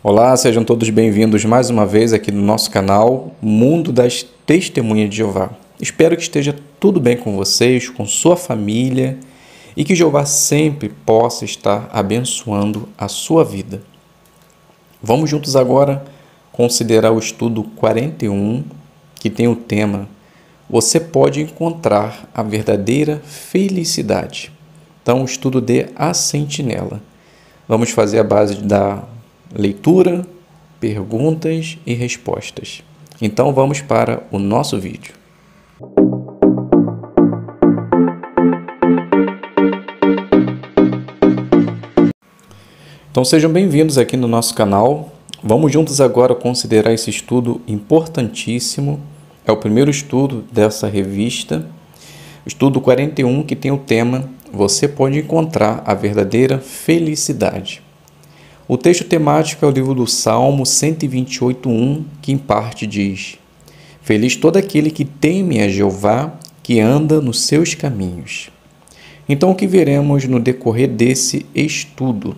Olá, sejam todos bem-vindos mais uma vez aqui no nosso canal Mundo das Testemunhas de Jeová. Espero que esteja tudo bem com vocês, com sua família e que Jeová sempre possa estar abençoando a sua vida. Vamos juntos agora considerar o estudo 41, que tem o tema Você pode encontrar a verdadeira felicidade. Então, o estudo de A Sentinela. Vamos fazer a base da leitura, perguntas e respostas. Então vamos para o nosso vídeo. Então sejam bem-vindos aqui no nosso canal. Vamos juntos agora considerar esse estudo importantíssimo. É o primeiro estudo dessa revista, estudo 41, que tem o tema Você pode encontrar a verdadeira felicidade. O texto temático é o livro do Salmo 128:1, que em parte diz: Feliz todo aquele que teme a Jeová, que anda nos seus caminhos. Então, o que veremos no decorrer desse estudo?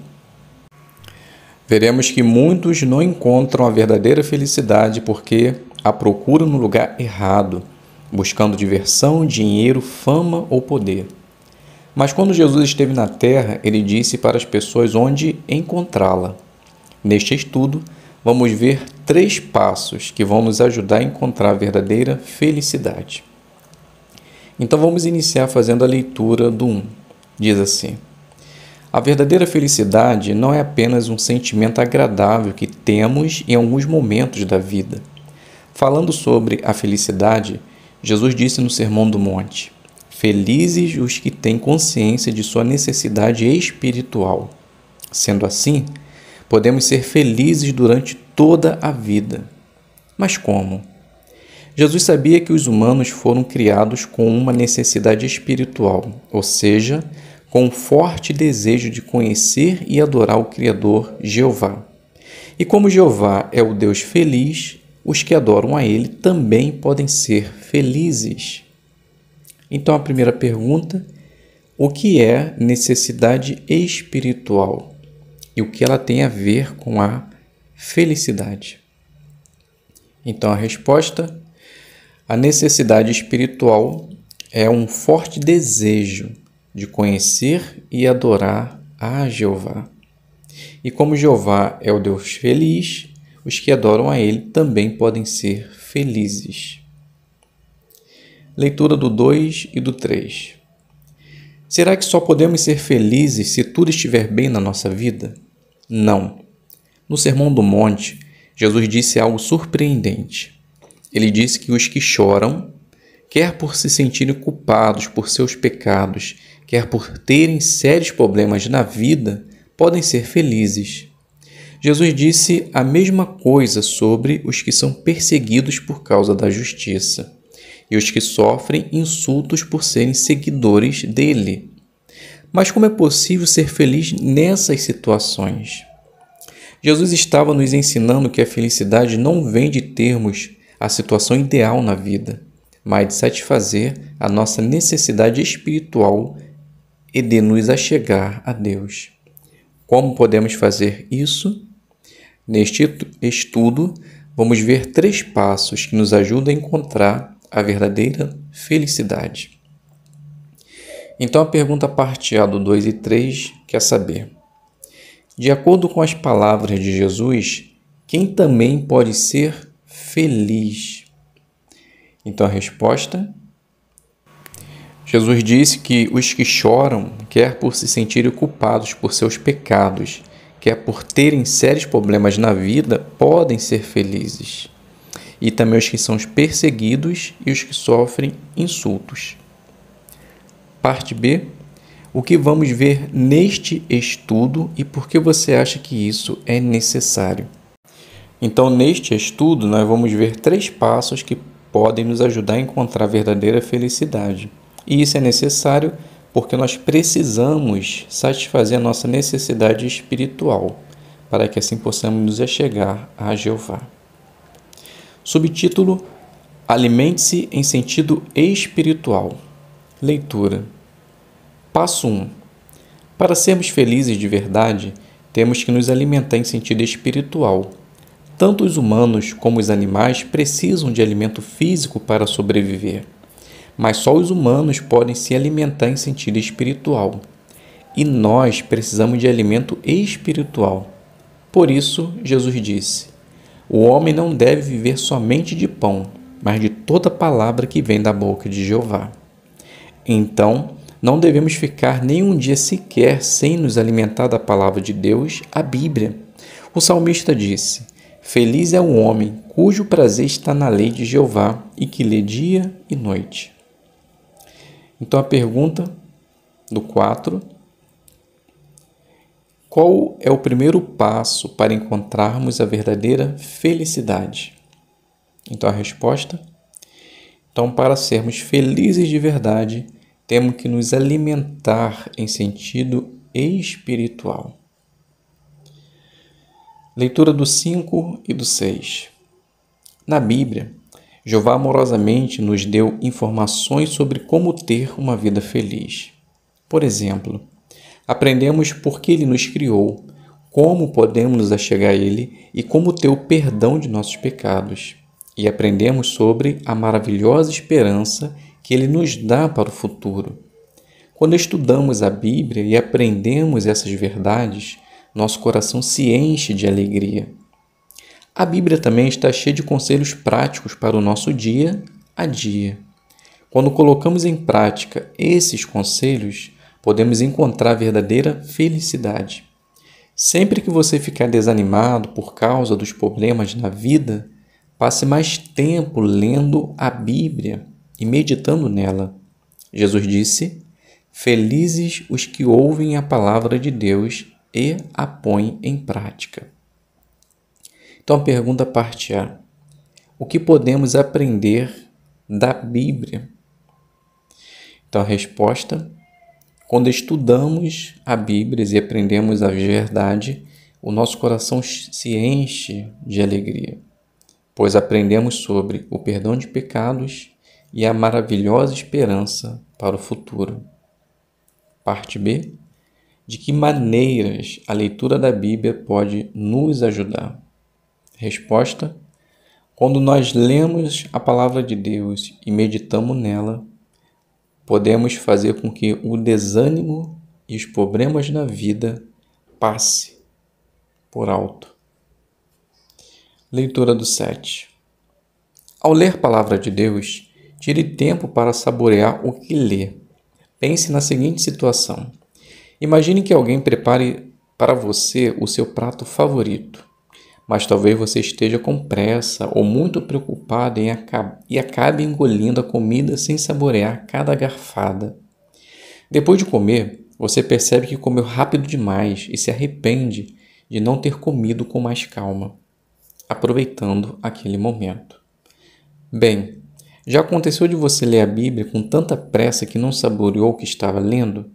Veremos que muitos não encontram a verdadeira felicidade porque a procuram no lugar errado, buscando diversão, dinheiro, fama ou poder. Mas quando Jesus esteve na terra, ele disse para as pessoas onde encontrá-la. Neste estudo, vamos ver 3 passos que vão nos ajudar a encontrar a verdadeira felicidade. Então vamos iniciar fazendo a leitura do 1. Diz assim: A verdadeira felicidade não é apenas um sentimento agradável que temos em alguns momentos da vida. Falando sobre a felicidade, Jesus disse no Sermão do Monte: Felizes os que têm consciência de sua necessidade espiritual. Sendo assim, podemos ser felizes durante toda a vida. Mas como? Jesus sabia que os humanos foram criados com uma necessidade espiritual, ou seja, com um forte desejo de conhecer e adorar o Criador, Jeová. E como Jeová é o Deus feliz, os que adoram a Ele também podem ser felizes. Então, a primeira pergunta: o que é necessidade espiritual? E o que ela tem a ver com a felicidade? Então, a resposta: a necessidade espiritual é um forte desejo de conhecer e adorar a Jeová. E como Jeová é o Deus feliz, os que adoram a Ele também podem ser felizes. Leitura do 2 e do 3. Será que só podemos ser felizes se tudo estiver bem na nossa vida? Não. No Sermão do Monte, Jesus disse algo surpreendente. Ele disse que os que choram, quer por se sentirem culpados por seus pecados, quer por terem sérios problemas na vida, podem ser felizes. Jesus disse a mesma coisa sobre os que são perseguidos por causa da justiça e os que sofrem insultos por serem seguidores dele. Mas como é possível ser feliz nessas situações? Jesus estava nos ensinando que a felicidade não vem de termos a situação ideal na vida, mas de satisfazer a nossa necessidade espiritual e de nos achegar a Deus. Como podemos fazer isso? Neste estudo, vamos ver 3 passos que nos ajudam a encontrar a verdadeira felicidade. Então, a pergunta parte A do 2 e 3 quer saber: de acordo com as palavras de Jesus, quem também pode ser feliz? Então, a resposta: Jesus disse que os que choram, quer por se sentirem culpados por seus pecados, quer por terem sérios problemas na vida, podem ser felizes. E também os que são perseguidos e os que sofrem insultos. Parte B. O que vamos ver neste estudo e por que você acha que isso é necessário? Então, neste estudo, nós vamos ver 3 passos que podem nos ajudar a encontrar a verdadeira felicidade. E isso é necessário porque nós precisamos satisfazer a nossa necessidade espiritual, para que assim possamos nos achegar a Jeová. Subtítulo: Alimente-se em sentido espiritual. Leitura. Passo 1. Para sermos felizes de verdade, temos que nos alimentar em sentido espiritual. Tanto os humanos como os animais precisam de alimento físico para sobreviver, mas só os humanos podem se alimentar em sentido espiritual. E nós precisamos de alimento espiritual. Por isso, Jesus disse: o homem não deve viver somente de pão, mas de toda palavra que vem da boca de Jeová. Então, não devemos ficar nem um dia sequer sem nos alimentar da palavra de Deus, a Bíblia. O salmista disse: feliz é o homem cujo prazer está na lei de Jeová e que lê dia e noite. Então a pergunta do 4: qual é o primeiro passo para encontrarmos a verdadeira felicidade? Então a resposta: para sermos felizes de verdade, temos que nos alimentar em sentido espiritual. Leitura do 5 e do 6. Na Bíblia, Jeová amorosamente nos deu informações sobre como ter uma vida feliz. Por exemplo, aprendemos por que Ele nos criou, como podemos nos achegar a Ele e como ter o perdão de nossos pecados. E aprendemos sobre a maravilhosa esperança que Ele nos dá para o futuro. Quando estudamos a Bíblia e aprendemos essas verdades, nosso coração se enche de alegria. A Bíblia também está cheia de conselhos práticos para o nosso dia a dia. Quando colocamos em prática esses conselhos, podemos encontrar a verdadeira felicidade. Sempre que você ficar desanimado por causa dos problemas na vida, passe mais tempo lendo a Bíblia e meditando nela. Jesus disse: felizes os que ouvem a palavra de Deus e a põem em prática. Então a pergunta parte A: o que podemos aprender da Bíblia? Então a resposta: quando estudamos a Bíblia e aprendemos a verdade, o nosso coração se enche de alegria, pois aprendemos sobre o perdão de pecados e a maravilhosa esperança para o futuro. Parte B: de que maneiras a leitura da Bíblia pode nos ajudar? Resposta: quando nós lemos a palavra de Deus e meditamos nela, podemos fazer com que o desânimo e os problemas na vida passe por alto. Leitura do 7. Ao ler a palavra de Deus, tire tempo para saborear o que lê. Pense na seguinte situação: imagine que alguém prepare para você o seu prato favorito, mas talvez você esteja com pressa ou muito preocupado e acabe engolindo a comida sem saborear cada garfada. Depois de comer, você percebe que comeu rápido demais e se arrepende de não ter comido com mais calma, aproveitando aquele momento. Bem, já aconteceu de você ler a Bíblia com tanta pressa que não saboreou o que estava lendo?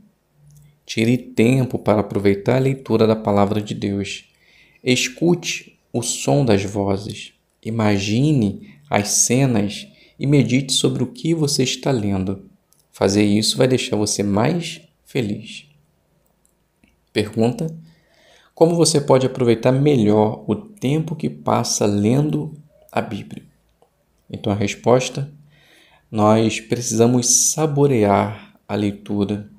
Tire tempo para aproveitar a leitura da palavra de Deus. Escute o som das vozes, imagine as cenas e medite sobre o que você está lendo. Fazer isso vai deixar você mais feliz. Pergunta: como você pode aproveitar melhor o tempo que passa lendo a Bíblia? Então a resposta: nós precisamos saborear a leitura.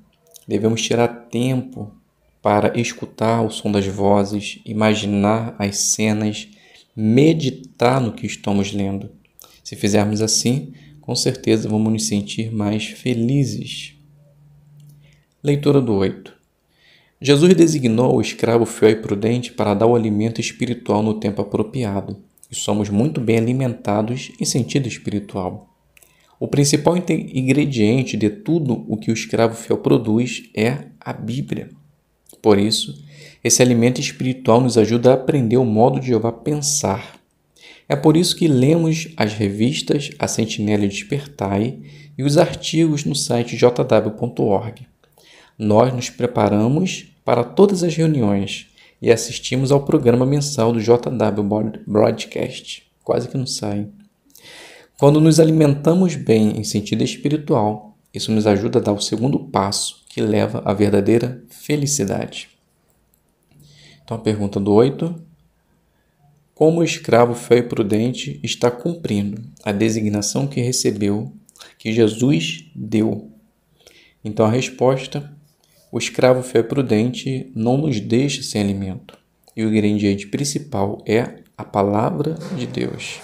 Devemos tirar tempo para escutar o som das vozes, imaginar as cenas, meditar no que estamos lendo. Se fizermos assim, com certeza vamos nos sentir mais felizes. Leitura do 8. Jesus designou o escravo fiel e prudente para dar o alimento espiritual no tempo apropriado, e somos muito bem alimentados em sentido espiritual. O principal ingrediente de tudo o que o escravo fiel produz é a Bíblia. Por isso, esse alimento espiritual nos ajuda a aprender o modo de Jeová pensar. É por isso que lemos as revistas A Sentinela e Despertai e os artigos no site jw.org. Nós nos preparamos para todas as reuniões e assistimos ao programa mensal do JW Broadcast. Quase que não sai. Quando nos alimentamos bem em sentido espiritual, isso nos ajuda a dar o segundo passo, que leva à verdadeira felicidade. Então a pergunta do 8. Como o escravo fiel e prudente está cumprindo a designação que recebeu, que Jesus deu? Então a resposta: o escravo fiel e prudente não nos deixa sem alimento. E o ingrediente principal é a palavra de Deus.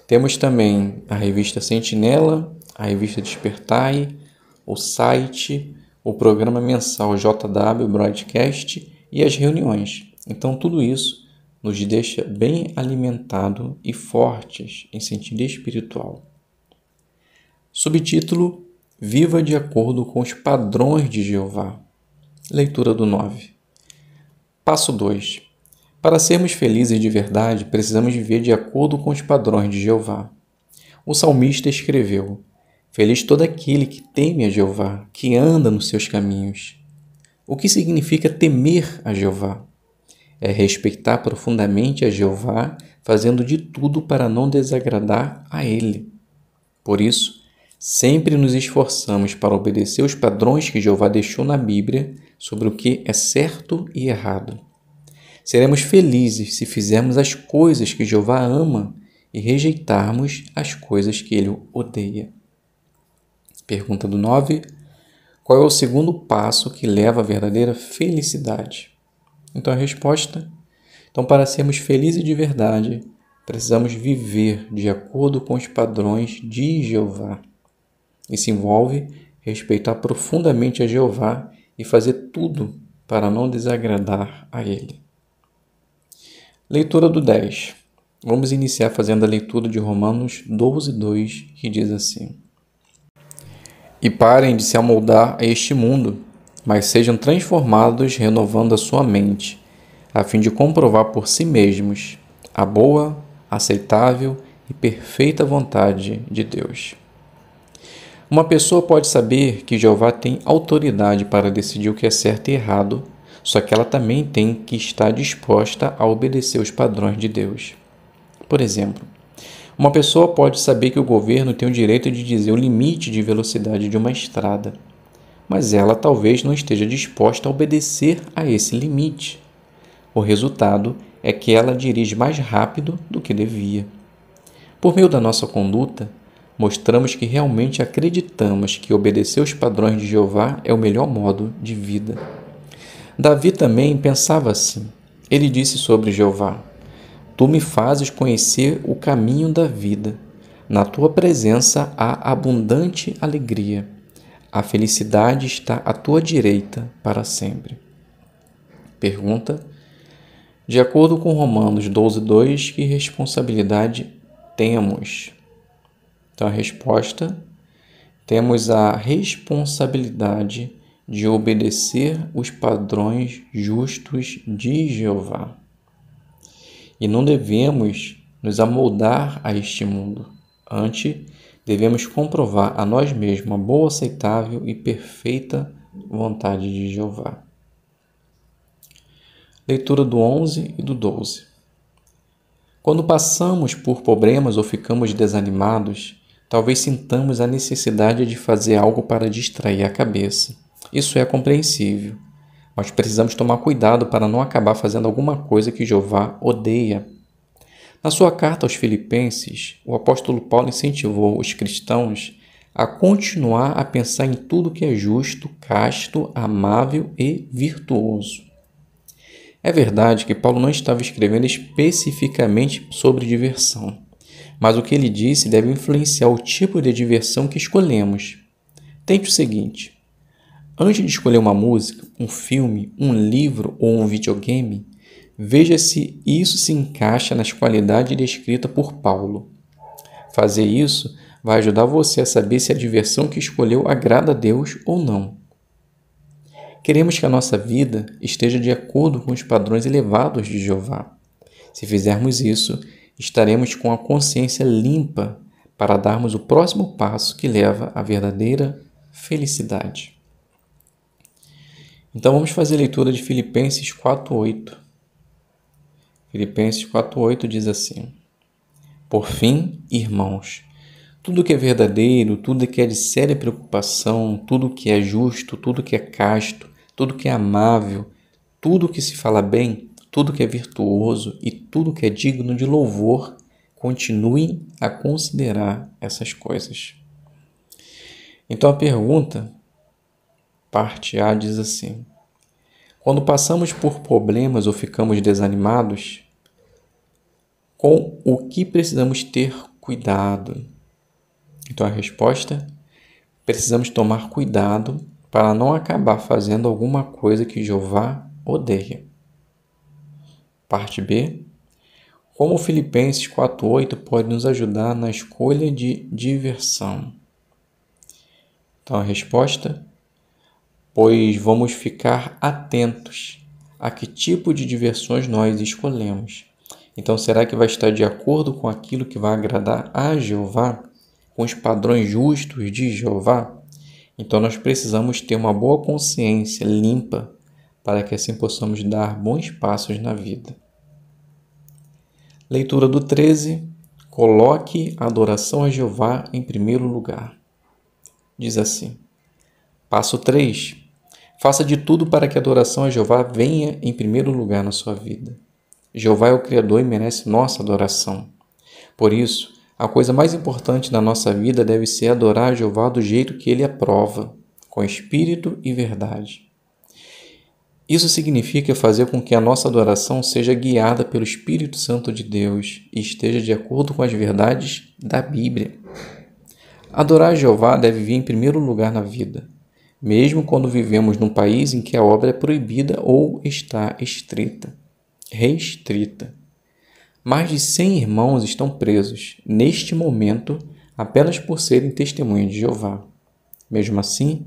Temos também a revista Sentinela, a revista Despertai, o site, o programa mensal JW Broadcast e as reuniões. Então tudo isso nos deixa bem alimentados e fortes em sentido espiritual. Subtítulo: Viva de acordo com os padrões de Jeová. Leitura do 9. Passo 2. Para sermos felizes de verdade, precisamos viver de acordo com os padrões de Jeová. O salmista escreveu: Feliz todo aquele que teme a Jeová, que anda nos seus caminhos. O que significa temer a Jeová? É respeitar profundamente a Jeová, fazendo de tudo para não desagradar a Ele. Por isso, sempre nos esforçamos para obedecer os padrões que Jeová deixou na Bíblia sobre o que é certo e errado. Seremos felizes se fizermos as coisas que Jeová ama e rejeitarmos as coisas que Ele odeia. Pergunta do 9. Qual é o segundo passo que leva à verdadeira felicidade? Então a resposta: para sermos felizes de verdade, precisamos viver de acordo com os padrões de Jeová. Isso envolve respeitar profundamente a Jeová e fazer tudo para não desagradar a Ele. Leitura do 10. Vamos iniciar fazendo a leitura de Romanos 12:2, que diz assim: E parem de se amoldar a este mundo, mas sejam transformados renovando a sua mente, a fim de comprovar por si mesmos a boa, aceitável e perfeita vontade de Deus. Uma pessoa pode saber que Jeová tem autoridade para decidir o que é certo e errado, só que ela também tem que estar disposta a obedecer os padrões de Deus. Por exemplo, uma pessoa pode saber que o governo tem o direito de dizer o limite de velocidade de uma estrada, mas ela talvez não esteja disposta a obedecer a esse limite. O resultado é que ela dirige mais rápido do que devia. Por meio da nossa conduta, mostramos que realmente acreditamos que obedecer os padrões de Jeová é o melhor modo de vida. Davi também pensava assim. Ele disse sobre Jeová: Tu me fazes conhecer o caminho da vida. Na tua presença há abundante alegria. A felicidade está à tua direita para sempre. Pergunta: de acordo com Romanos 12:2, que responsabilidade temos? Então a resposta: temos a responsabilidade de obedecer os padrões justos de Jeová. E não devemos nos amoldar a este mundo. Antes, devemos comprovar a nós mesmos a boa, aceitável e perfeita vontade de Jeová. Leitura do 11 e do 12. Quando passamos por problemas ou ficamos desanimados, talvez sintamos a necessidade de fazer algo para distrair a cabeça. Isso é compreensível, mas precisamos tomar cuidado para não acabar fazendo alguma coisa que Jeová odeia. Na sua carta aos Filipenses, o apóstolo Paulo incentivou os cristãos a continuar a pensar em tudo que é justo, casto, amável e virtuoso. É verdade que Paulo não estava escrevendo especificamente sobre diversão, mas o que ele disse deve influenciar o tipo de diversão que escolhemos. Tente o seguinte: antes de escolher uma música, um filme, um livro ou um videogame, veja se isso se encaixa nas qualidades descritas por Paulo. Fazer isso vai ajudar você a saber se a diversão que escolheu agrada a Deus ou não. Queremos que a nossa vida esteja de acordo com os padrões elevados de Jeová. Se fizermos isso, estaremos com a consciência limpa para darmos o próximo passo que leva à verdadeira felicidade. Então vamos fazer a leitura de Filipenses 4:8. Filipenses 4:8 diz assim: Por fim, irmãos, tudo que é verdadeiro, tudo que é de séria preocupação, tudo que é justo, tudo que é casto, tudo que é amável, tudo que se fala bem, tudo que é virtuoso e tudo que é digno de louvor, continuem a considerar essas coisas. Então a pergunta, parte A, diz assim: quando passamos por problemas ou ficamos desanimados, com o que precisamos ter cuidado? Então a resposta: precisamos tomar cuidado para não acabar fazendo alguma coisa que Jeová odeia. Parte B: como Filipenses 4:8 pode nos ajudar na escolha de diversão? Então a resposta: pois vamos ficar atentos a que tipo de diversões nós escolhemos. Então, será que vai estar de acordo com aquilo que vai agradar a Jeová? Com os padrões justos de Jeová? Então, nós precisamos ter uma boa consciência limpa para que assim possamos dar bons passos na vida. Leitura do 13. Coloque a adoração a Jeová em primeiro lugar. Diz assim: passo 3. Faça de tudo para que a adoração a Jeová venha em primeiro lugar na sua vida. Jeová é o Criador e merece nossa adoração. Por isso, a coisa mais importante na nossa vida deve ser adorar a Jeová do jeito que Ele aprova, com espírito e verdade. Isso significa fazer com que a nossa adoração seja guiada pelo Espírito Santo de Deus e esteja de acordo com as verdades da Bíblia. Adorar a Jeová deve vir em primeiro lugar na vida, mesmo quando vivemos num país em que a obra é proibida ou está restrita. Mais de 100 irmãos estão presos, neste momento, apenas por serem testemunhas de Jeová. Mesmo assim,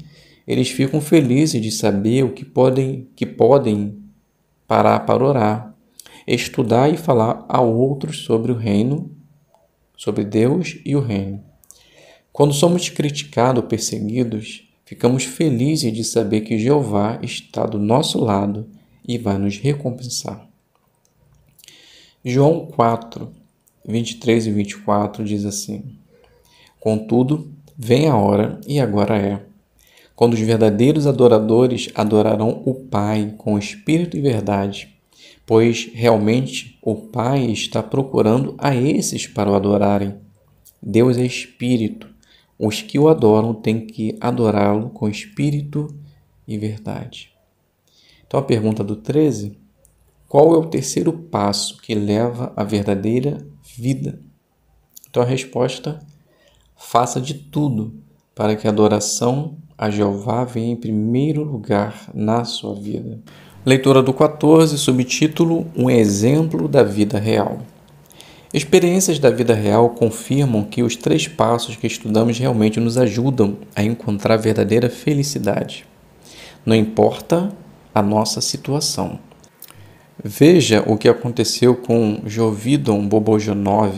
eles ficam felizes de saber o que podem parar para orar, estudar e falar a outros sobre o reino, sobre Deus e o reino. Quando somos criticados ou perseguidos, ficamos felizes de saber que Jeová está do nosso lado e vai nos recompensar. João 4, 23 e 24 diz assim: contudo, vem a hora, e agora é, quando os verdadeiros adoradores adorarão o Pai com espírito e verdade, pois realmente o Pai está procurando a esses para o adorarem. Deus é espírito. Os que o adoram têm que adorá-lo com espírito e verdade. Então a pergunta do 13: qual é o terceiro passo que leva à verdadeira vida? Então a resposta: faça de tudo para que a adoração a Jeová venha em primeiro lugar na sua vida. Leitura do 14, subtítulo: um exemplo da vida real. Experiências da vida real confirmam que os 3 passos que estudamos realmente nos ajudam a encontrar a verdadeira felicidade. Não importa a nossa situação. Veja o que aconteceu com Jovidon Bobojonov,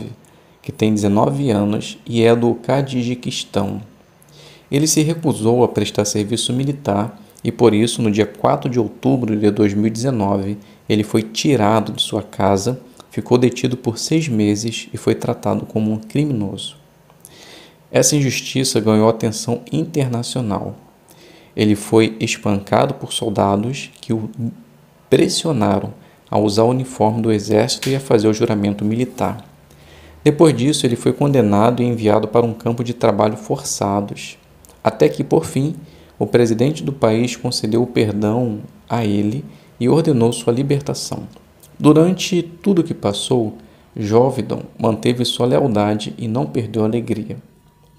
que tem 19 anos e é do Tadjiquistão. Ele se recusou a prestar serviço militar e, por isso, no dia 4 de outubro de 2019, ele foi tirado de sua casa, ficou detido por 6 meses e foi tratado como um criminoso. Essa injustiça ganhou atenção internacional. Ele foi espancado por soldados que o pressionaram a usar o uniforme do exército e a fazer o juramento militar. Depois disso, ele foi condenado e enviado para um campo de trabalho forçados, até que, por fim, o presidente do país concedeu o perdão a ele e ordenou sua libertação. Durante tudo o que passou, Jovidon manteve sua lealdade e não perdeu a alegria.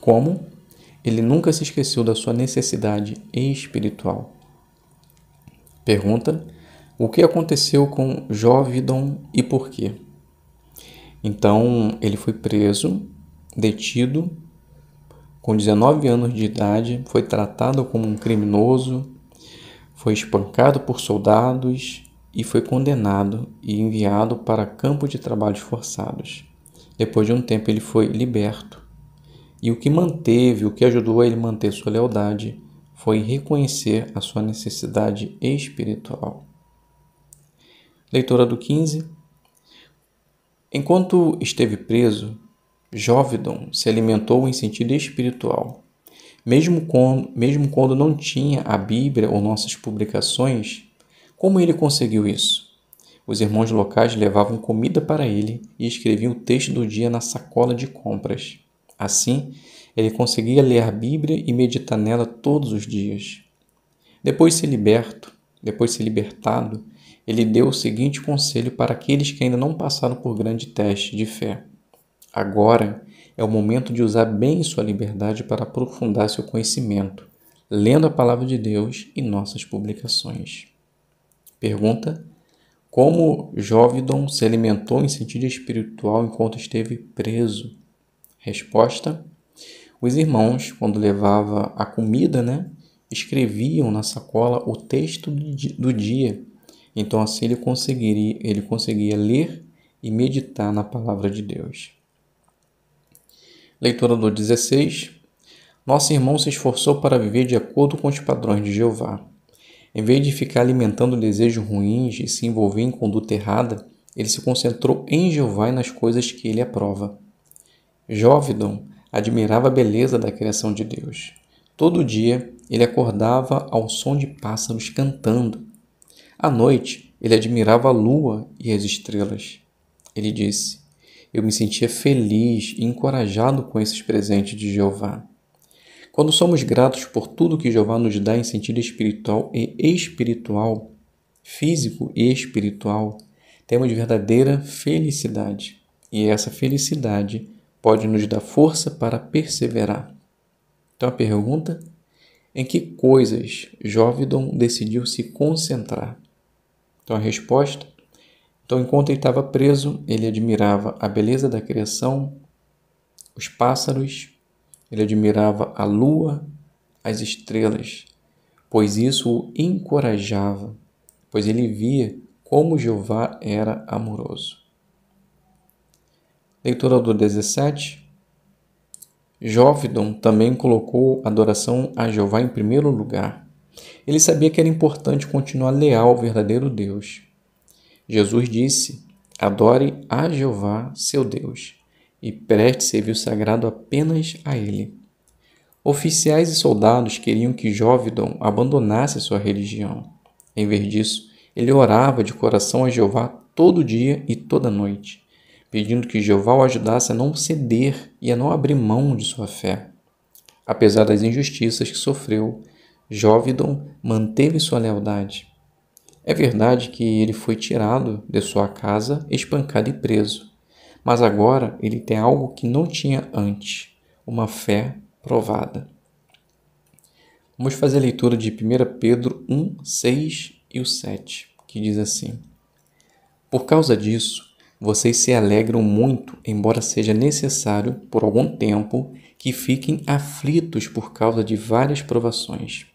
Como? Ele nunca se esqueceu da sua necessidade espiritual. Pergunta: o que aconteceu com Jovidon e por quê? Então, ele foi preso, detido, com 19 anos de idade, foi tratado como um criminoso, foi espancado por soldados e foi condenado e enviado para campo de trabalhos forçados. Depois de um tempo, ele foi liberto. E o que ajudou a ele manter sua lealdade foi reconhecer a sua necessidade espiritual. Leitura do 15. Enquanto esteve preso, Jovidon se alimentou em sentido espiritual. Mesmo quando não tinha a Bíblia ou nossas publicações, como ele conseguiu isso? Os irmãos locais levavam comida para ele e escreviam o texto do dia na sacola de compras. Assim, ele conseguia ler a Bíblia e meditar nela todos os dias. Depois de ser libertado, ele deu o seguinte conselho para aqueles que ainda não passaram por grande teste de fé. Agora é o momento de usar bem sua liberdade para aprofundar seu conhecimento, lendo a Palavra de Deus e nossas publicações. Pergunta: como Jovidon se alimentou em sentido espiritual enquanto esteve preso? Resposta: os irmãos, quando levava a comida, escreviam na sacola o texto do dia. Então assim ele conseguia ler e meditar na Palavra de Deus. Leitura do 16. Nosso irmão se esforçou para viver de acordo com os padrões de Jeová. Em vez de ficar alimentando desejos ruins e se envolver em conduta errada, ele se concentrou em Jeová e nas coisas que ele aprova. Jovidon admirava a beleza da criação de Deus. Todo dia ele acordava ao som de pássaros cantando. À noite ele admirava a lua e as estrelas. Ele disse: eu me sentia feliz e encorajado com esses presentes de Jeová. Quando somos gratos por tudo que Jeová nos dá em sentido espiritual e espiritual, físico e espiritual, temos verdadeira felicidade. E essa felicidade pode nos dar força para perseverar. Então a pergunta: em que coisas Jovidon decidiu se concentrar? Então a resposta: enquanto ele estava preso, ele admirava a beleza da criação, os pássaros, ele admirava a lua, as estrelas, pois isso o encorajava, pois ele via como Jeová era amoroso. Leitura do 17. Jovidon também colocou a adoração a Jeová em primeiro lugar. Ele sabia que era importante continuar leal ao verdadeiro Deus. Jesus disse: adore a Jeová, seu Deus, e preste serviço sagrado apenas a Ele. Oficiais e soldados queriam que Jovidon abandonasse sua religião. Em vez disso, ele orava de coração a Jeová todo dia e toda noite, pedindo que Jeová o ajudasse a não ceder e a não abrir mão de sua fé. Apesar das injustiças que sofreu, Jovidon manteve sua lealdade. É verdade que ele foi tirado de sua casa, espancado e preso, mas agora ele tem algo que não tinha antes, uma fé provada. Vamos fazer a leitura de 1 Pedro 1, 6 e o 7, que diz assim: por causa disso, vocês se alegram muito, embora seja necessário, por algum tempo, que fiquem aflitos por causa de várias provações,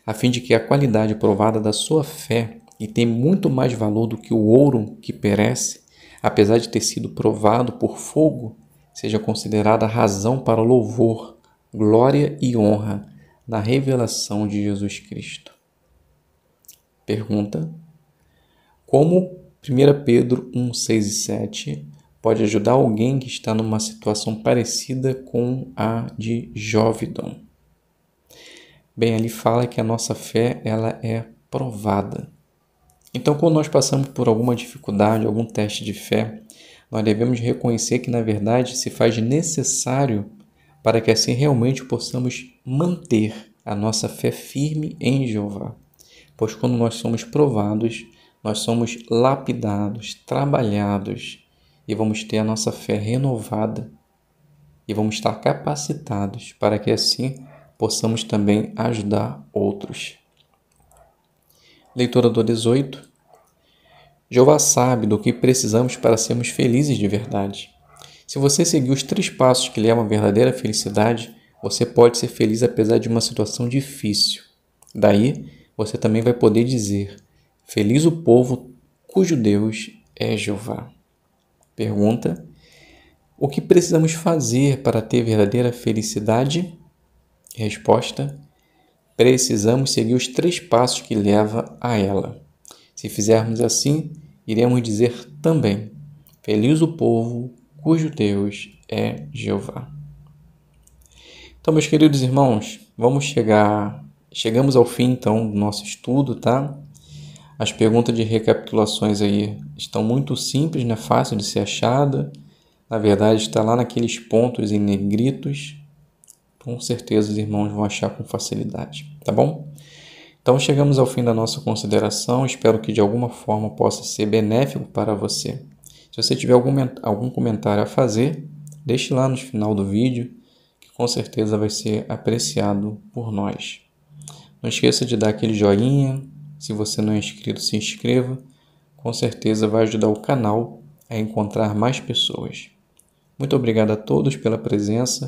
a fim de que a qualidade provada da sua fé, e tem muito mais valor do que o ouro que perece, apesar de ter sido provado por fogo, seja considerada razão para louvor, glória e honra na revelação de Jesus Cristo. Pergunta: como 1 Pedro 1, 6 e 7 pode ajudar alguém que está numa situação parecida com a de Jovidon? Bem, ali fala que a nossa fé ela é provada. Então, quando nós passamos por alguma dificuldade, algum teste de fé, nós devemos reconhecer que, na verdade, se faz necessário para que assim realmente possamos manter a nossa fé firme em Jeová. Pois quando nós somos provados, nós somos lapidados, trabalhados e vamos ter a nossa fé renovada e vamos estar capacitados para que assim possamos também ajudar outros. Leitura do 18. Jeová sabe do que precisamos para sermos felizes de verdade. Se você seguir os 3 passos que levam à verdadeira felicidade, você pode ser feliz apesar de uma situação difícil. Daí, você também vai poder dizer: feliz o povo cujo Deus é Jeová. Pergunta: o que precisamos fazer para ter verdadeira felicidade? Resposta: precisamos seguir os 3 passos que levam a ela. Se fizermos assim, iremos dizer também: feliz o povo cujo Deus é Jeová. Então, meus queridos irmãos, chegamos ao fim então do nosso estudo, tá? As perguntas de recapitulações aí estão muito simples, né? Fácil de ser achada. Na verdade, está lá naqueles pontos em negritos. Com certeza os irmãos vão achar com facilidade, tá bom? Então chegamos ao fim da nossa consideração. Espero que de alguma forma possa ser benéfico para você. Se você tiver algum comentário a fazer, deixe lá no final do vídeo, que com certeza vai ser apreciado por nós. Não esqueça de dar aquele joinha. Se você não é inscrito, se inscreva. Com certeza vai ajudar o canal a encontrar mais pessoas. Muito obrigado a todos pela presença.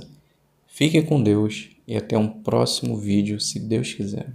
Fique com Deus e até um próximo vídeo, se Deus quiser.